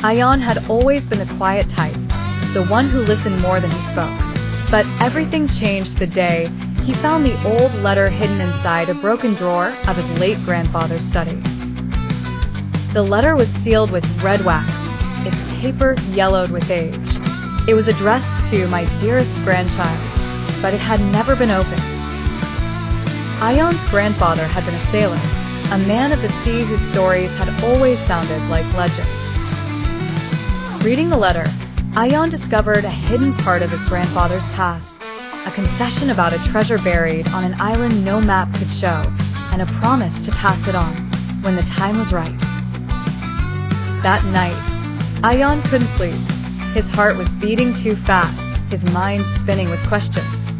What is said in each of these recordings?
Ion had always been the quiet type, the one who listened more than he spoke. But everything changed the day he found the old letter hidden inside a broken drawer of his late grandfather's study. The letter was sealed with red wax, its paper yellowed with age. It was addressed to my dearest grandchild, but it had never been opened. Ion's grandfather had been a sailor, a man of the sea whose stories had always sounded like legends. Reading the letter, Ion discovered a hidden part of his grandfather's past, a confession about a treasure buried on an island no map could show, and a promise to pass it on when the time was right. That night, Ion couldn't sleep. His heart was beating too fast, his mind spinning with questions.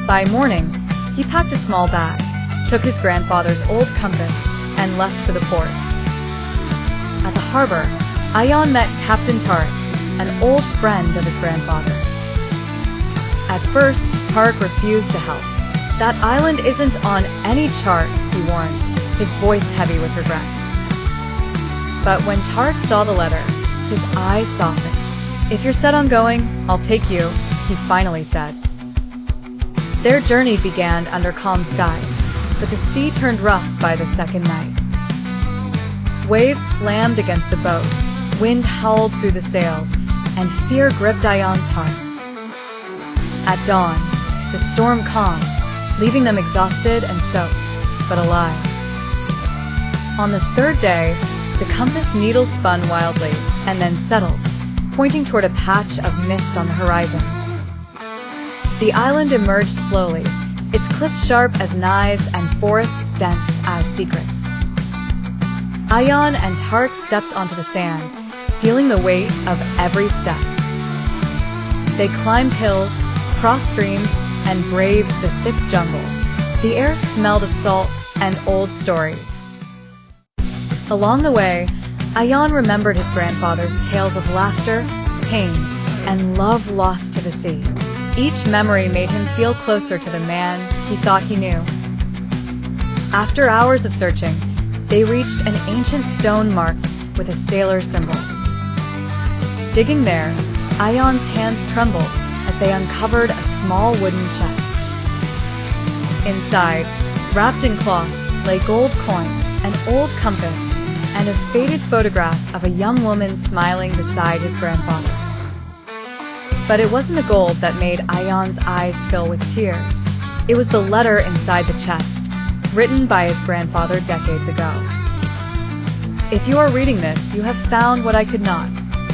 By morning, he packed a small bag, took his grandfather's old compass, and left for the port. At the harbor, Ion met Captain Tarek, an old friend of his grandfather. At first, Tarek refused to help. "That island isn't on any chart," he warned, his voice heavy with regret. But when Tarek saw the letter, his eyes softened. "If you're set on going, I'll take you," he finally said. Their journey began under calm skies, but the sea turned rough by the second night. Waves slammed against the boat, wind howled through the sails, and fear gripped Ion's heart. At dawn, the storm calmed, leaving them exhausted and soaked, but alive. On the third day, the compass needle spun wildly and then settled, pointing toward a patch of mist on the horizon. The island emerged slowly, its cliffs sharp as knives and forests dense as secrets. Ion and Tarek stepped onto the sand, feeling the weight of every step. They climbed hills, crossed streams, and braved the thick jungle. The air smelled of salt and old stories. Along the way, Ion remembered his grandfather's tales of laughter, pain, and love lost to the sea. Each memory made him feel closer to the man he thought he knew. After hours of searching, they reached an ancient stone marked with a sailor's symbol. Digging there, Ion's hands trembled as they uncovered a small wooden chest. Inside, wrapped in cloth, lay gold coins, an old compass, and a faded photograph of a young woman smiling beside his grandfather. But it wasn't the gold that made Ion's eyes fill with tears. It was the letter inside the chest, written by his grandfather decades ago. If you are reading this, you have found what I could not.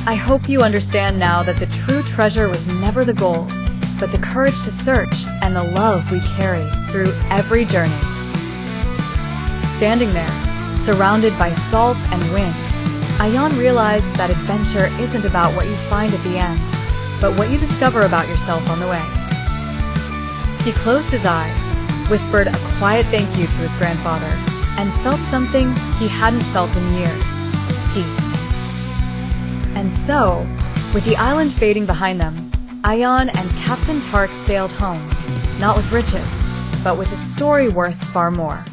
I hope you understand now that the true treasure was never the gold, but the courage to search and the love we carry through every journey. Standing there, surrounded by salt and wind, Ion realized that adventure isn't about what you find at the end, but what you discover about yourself on the way. He closed his eyes, whispered a quiet thank you to his grandfather, and felt something he hadn't felt in years: peace. And so, with the island fading behind them, Ion and Captain Tarek sailed home, not with riches, but with a story worth far more.